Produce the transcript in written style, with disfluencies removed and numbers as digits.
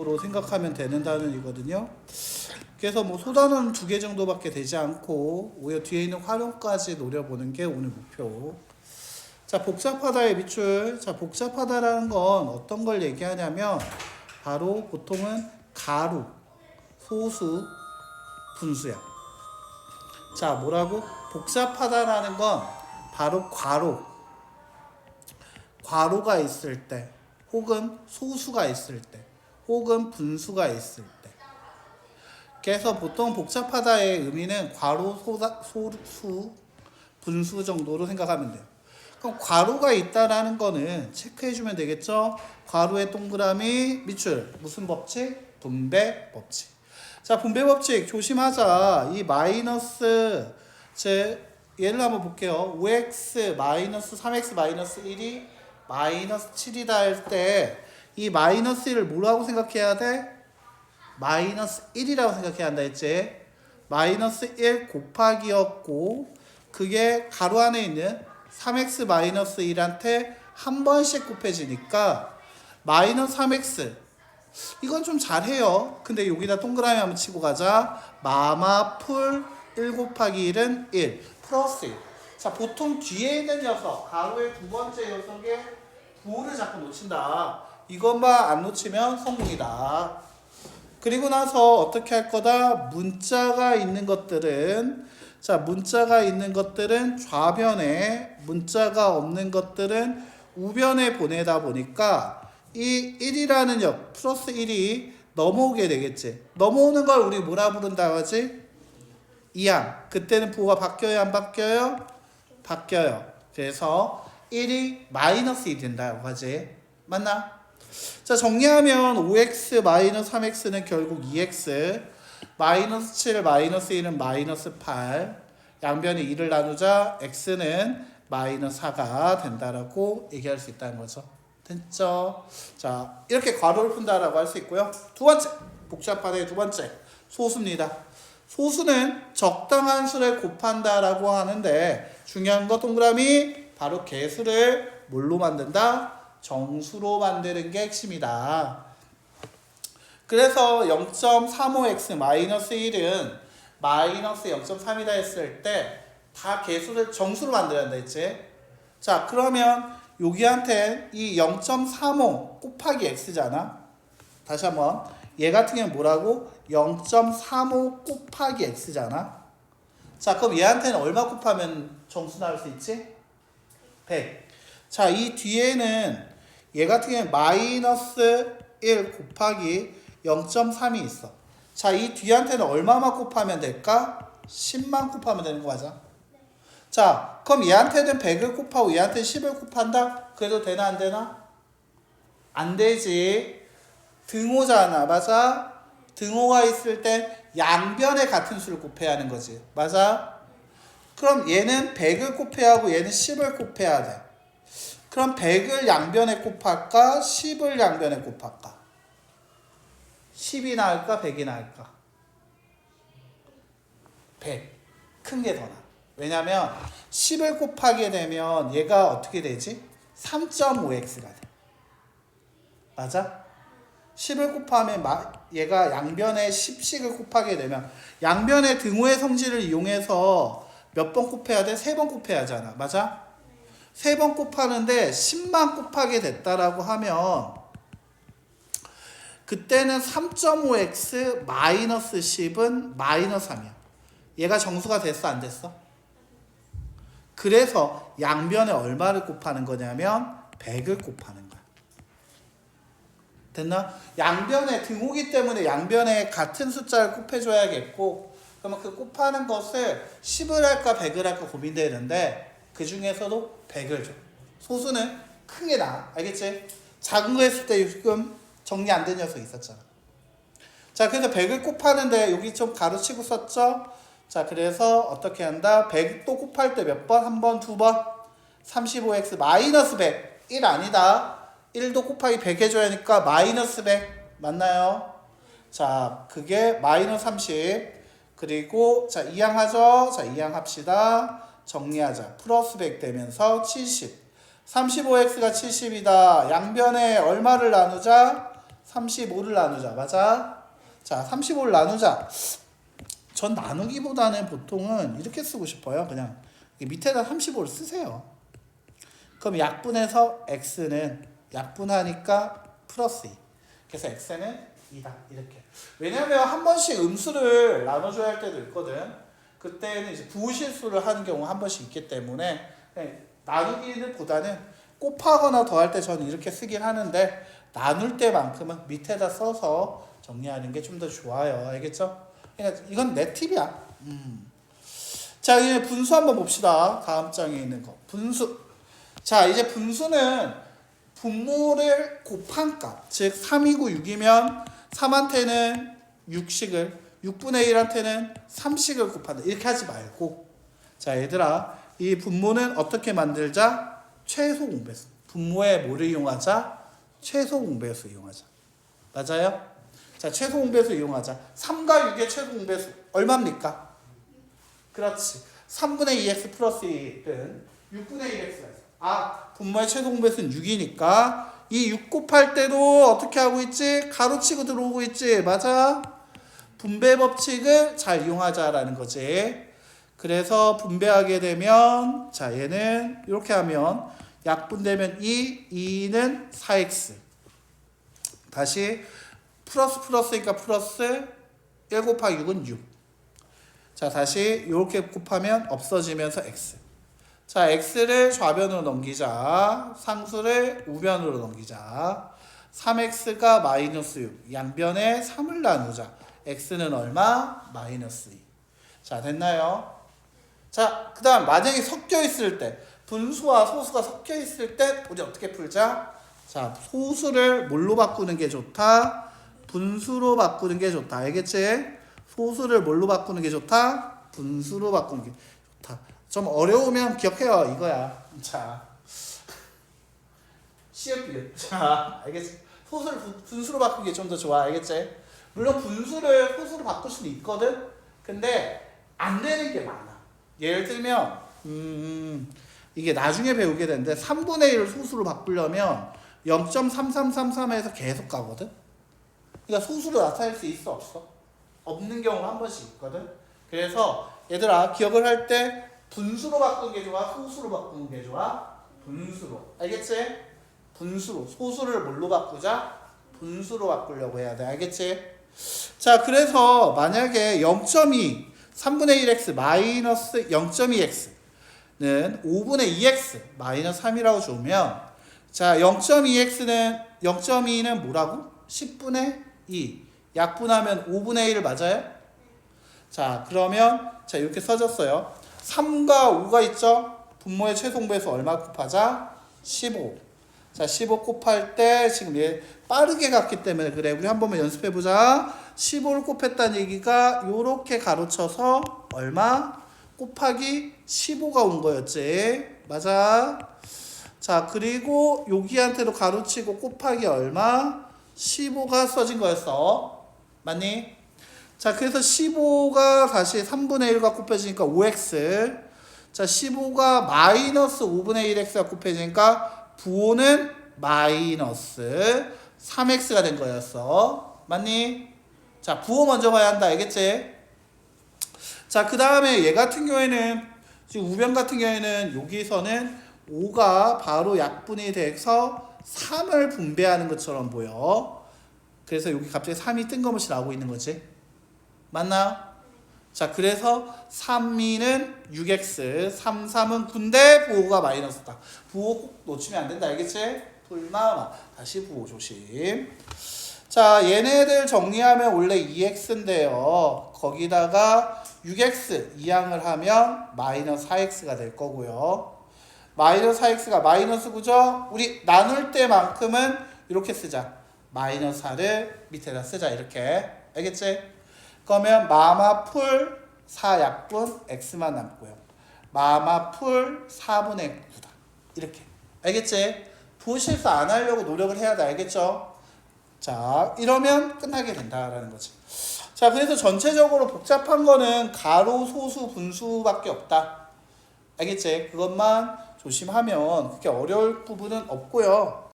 로 생각하면 되는 단원이거든요. 그래서 뭐 소단원 2개 정도밖에 되지 않고 오히려 뒤에 있는 활용까지 노려보는 게 오늘 목표. 자, 복잡하다의 밑줄. 자, 복잡하다라는 건 어떤 걸 얘기하냐면 바로 보통은 가루, 소수, 분수야. 자, 뭐라고? 복잡하다라는 건 바로 괄호가 있을 때, 혹은 소수가 있을 때, 혹은 분수가 있을 때. 그래서 보통 복잡하다의 의미는 괄호, 소수, 분수 정도로 생각하면 돼요. 그럼 괄호가 있다라는 거는 체크해주면 되겠죠? 괄호의 동그라미, 밑줄. 무슨 법칙? 분배 법칙. 자, 분배 법칙 조심하자. 이 마이너스, 예를 한번 볼게요. 5x 마이너스 3x 마이너스 1이 마이너스 7이다 할 때 이 마이너스 1을 뭐라고 생각해야 돼? 마이너스 1이라고 생각해야 한다 했지? 마이너스 1 곱하기였고 그게 가로 안에 있는 3x 마이너스 1한테 한 번씩 곱해지니까 마이너스 3x 이건 좀 잘해요. 근데 여기다 동그라미 한번 치고 가자. 마마 풀 1 곱하기 1은 1 플러스 1. 자, 보통 뒤에 있는 녀석 가로의 두 번째 녀석의 부호를 자꾸 놓친다. 이것만 안 놓치면 성공이다. 그리고 나서 어떻게 할 거다? 문자가 있는 것들은, 자, 문자가 있는 것들은 좌변에, 문자가 없는 것들은 우변에 보내다 보니까 이 1이라는 역 플러스 1이 넘어오게 되겠지. 넘어오는 걸 우리 뭐라 부른다고 하지? 이항. 그때는 부호가 바뀌어요, 안 바뀌어요? 바뀌어요. 그래서 1이 마이너스 1이 된다고 하지. 맞나? 자, 정리하면 5x 마이너스 3x는 결국 2x, 마이너스 7 마이너스 1은 마이너스 8, 양변에 2를 나누자 x는 마이너스 4가 된다라고 얘기할 수 있다는 거죠. 됐죠? 자, 이렇게 괄호를 푼다라고 할 수 있고요. 두 번째, 복잡하다의 두 번째, 소수입니다. 소수는 적당한 수를 곱한다라고 하는데 중요한 거 동그라미 바로 개수를 뭘로 만든다? 정수로 만드는 게 핵심이다. 그래서 0.35x 마이너스 1은 마이너스 0.3이다 했을 때 다 개수를 정수로 만들어야 한다 했지. 자, 그러면 여기한테 이 0.35 곱하기 x잖아. 다시 한번 얘 같은 경우는 뭐라고? 0.35 곱하기 x잖아. 자, 그럼 얘한테는 얼마 곱하면 정수 나올 수 있지? 100. 자, 이 뒤에는 얘 같은 경우는 마이너스 1 곱하기 0.3이 있어. 자, 이 뒤한테는 얼마만 곱하면 될까? 10만 곱하면 되는 거 맞아? 자, 그럼 얘한테는 100을 곱하고 얘한테는 10을 곱한다? 그래도 되나 안 되나? 안 되지. 등호잖아. 맞아? 등호가 있을 때 양변에 같은 수를 곱해야 하는 거지. 맞아? 그럼 얘는 100을 곱해야 하고 얘는 10을 곱해야 돼. 그럼 100을 양변에 곱할까? 10을 양변에 곱할까? 10이 나을까? 100이 나을까? 100. 큰 게 더 나아. 왜냐면 10을 곱하게 되면 얘가 어떻게 되지? 3.5x가 돼. 맞아? 10을 곱하면 얘가 양변에 10씩을 곱하게 되면 양변의 등호의 성질을 이용해서 몇 번 곱해야 돼? 3번 곱해야 하잖아. 맞아? 3번 곱하는데 10만 곱하게 됐다라고 하면 그때는 3.5x 마이너스 10은 마이너스 3이야. 얘가 정수가 됐어 안 됐어? 그래서 양변에 얼마를 곱하는 거냐면 100을 곱하는 거야. 됐나? 양변에 등호기 때문에 양변에 같은 숫자를 곱해줘야겠고 그러면 그 곱하는 것을 10을 할까 100을 할까 고민되는데 그 중에서도 100을 줘. 소수는 큰 게 나아. 알겠지? 작은 거 했을 때 지금 정리 안 된 녀석 있었잖아. 자, 그래서 100을 곱하는데 여기 좀 가로치고 썼죠? 자, 그래서 어떻게 한다? 100 또 곱할 때 몇 번? 한 번, 두 번? 35x 마이너스 100. 1 아니다. 1도 곱하기 100 해줘야 하니까 마이너스 100. 맞나요? 자, 그게 마이너스 30. 그리고 자, 이항하죠? 자, 이항합시다. 정리하자. 플러스 100 되면서 70. 35x가 70이다. 양변에 얼마를 나누자? 35를 나누자. 맞아? 자, 35를 나누자. 전 나누기보다는 보통은 이렇게 쓰고 싶어요. 그냥 밑에다 35를 쓰세요. 그럼 약분해서 x는 약분하니까 플러스 2. 그래서 x는 2다. 이렇게. 왜냐면 한 번씩 음수를 나눠줘야 할 때도 있거든. 그때는 이제 부실수를 하는 경우가 한 번씩 있기 때문에 나누기는 보다는 곱하거나 더할 때 저는 이렇게 쓰긴 하는데 나눌 때만큼은 밑에다 써서 정리하는 게 좀 더 좋아요. 알겠죠? 그러니까 이건 내 팁이야. 자, 이제 분수 한번 봅시다. 다음 장에 있는 거. 분수. 자, 이제 분수는 분모를 곱한 값. 즉 3이고 6이면 3한테는 6씩을 6분의 1한테는 3씩을 곱한다. 이렇게 하지 말고. 자, 얘들아. 이 분모는 어떻게 만들자? 최소 공배수. 분모에 뭐를 이용하자? 최소 공배수 이용하자. 맞아요? 자, 최소 공배수 이용하자. 3과 6의 최소 공배수 얼마입니까? 그렇지. 3분의 2x 플러스 1은 6분의 1x가 있어. 아, 분모의 최소 공배수는 6이니까 이 6 곱할 때도 어떻게 하고 있지? 가로치고 들어오고 있지. 맞아? 분배 법칙을 잘 이용하자라는 거지. 그래서 분배하게 되면 자, 얘는 이렇게 하면 약분되면 2는 4x. 다시 플러스니까 플러스 1 곱하기 6은 6. 자, 다시 이렇게 곱하면 없어지면서 x. 자, x를 좌변으로 넘기자. 상수를 우변으로 넘기자. 3x가 마이너스 6. 양변에 3을 나누자. x는 얼마? 마이너스 2. 자, 됐나요? 자, 그 다음 만약에 섞여 있을 때 분수와 소수가 섞여 있을 때 우리 어떻게 풀자? 자, 소수를 뭘로 바꾸는 게 좋다? 분수로 바꾸는 게 좋다. 알겠지? 소수를 뭘로 바꾸는 게 좋다? 분수로 바꾸는 게 좋다. 좀 어려우면 기억해요. 이거야. 자, 시읒. 자, 알겠지? 소수를 분수로 바꾸는 게 좀 더 좋아. 알겠지? 물론 분수를 소수로 바꿀 수도 있거든? 근데 안 되는 게 많아. 예를 들면 이게 나중에 배우게 되는데 3분의 1을 소수로 바꾸려면 0.3333에서 계속 가거든? 그러니까 소수로 나타낼 수 있어 없어? 없는 경우가 한 번씩 있거든? 그래서 얘들아 기억을 할 때 분수로 바꾸는 게 좋아? 소수로 바꾸는 게 좋아? 분수로. 알겠지? 분수로. 소수를 뭘로 바꾸자? 분수로 바꾸려고 해야 돼. 알겠지? 자, 그래서 만약에 0.2 3분의 1x 마이너스 0.2x는 5분의 2x 마이너스 3이라고 주면 자, 0.2는 뭐라고? 10분의 2 약분하면 5분의 1 맞아요? 자, 그러면 자, 이렇게 써졌어요. 3과 5가 있죠? 분모의 최소공배수 얼마 곱하자? 15. 자, 15 곱할 때 지금 얘 빠르게 갔기 때문에 그래. 우리 한 번만 연습해 보자. 15를 곱했다는 얘기가 요렇게 가로쳐서 얼마? 곱하기 15가 온 거였지. 맞아. 자, 그리고 여기한테도 가로치고 곱하기 얼마? 15가 써진 거였어. 맞니? 자, 그래서 15가 다시 3분의 1과 곱해지니까 5x. 자, 15가 마이너스 5분의 1x가 곱해지니까 부호는 마이너스 3x가 된 거였어. 맞니? 자, 부호 먼저 봐야 한다. 알겠지? 자, 그 다음에 얘 같은 경우에는 지금 우변 같은 경우에는 여기서는 5가 바로 약분이 돼서 3을 분배하는 것처럼 보여. 그래서 여기 갑자기 3이 뜬금없이 나오고 있는 거지. 맞나요? 자, 그래서 3이는 6x, 3은 9인데 부호가 마이너스다. 부호 꼭 놓치면 안 된다. 알겠지? 불마. 다시 부호 조심. 자, 얘네들 정리하면 원래 2x인데요. 거기다가 6x 이항을 하면 마이너스 4x가 될 거고요. 마이너스 4x가 마이너스 9죠? 우리 나눌 때만큼은 이렇게 쓰자. 마이너스 4를 밑에다 쓰자. 이렇게. 알겠지? 그러면 마마 풀 4약분 x만 남고요. 마마 풀 4분의 9다. 이렇게. 알겠지? 부실수 안 하려고 노력을 해야 돼. 알겠죠? 자, 이러면 끝나게 된다라는 거지. 자, 그래서 전체적으로 복잡한 거는 가로, 소수, 분수밖에 없다. 알겠지? 그것만 조심하면 그렇게 어려울 부분은 없고요.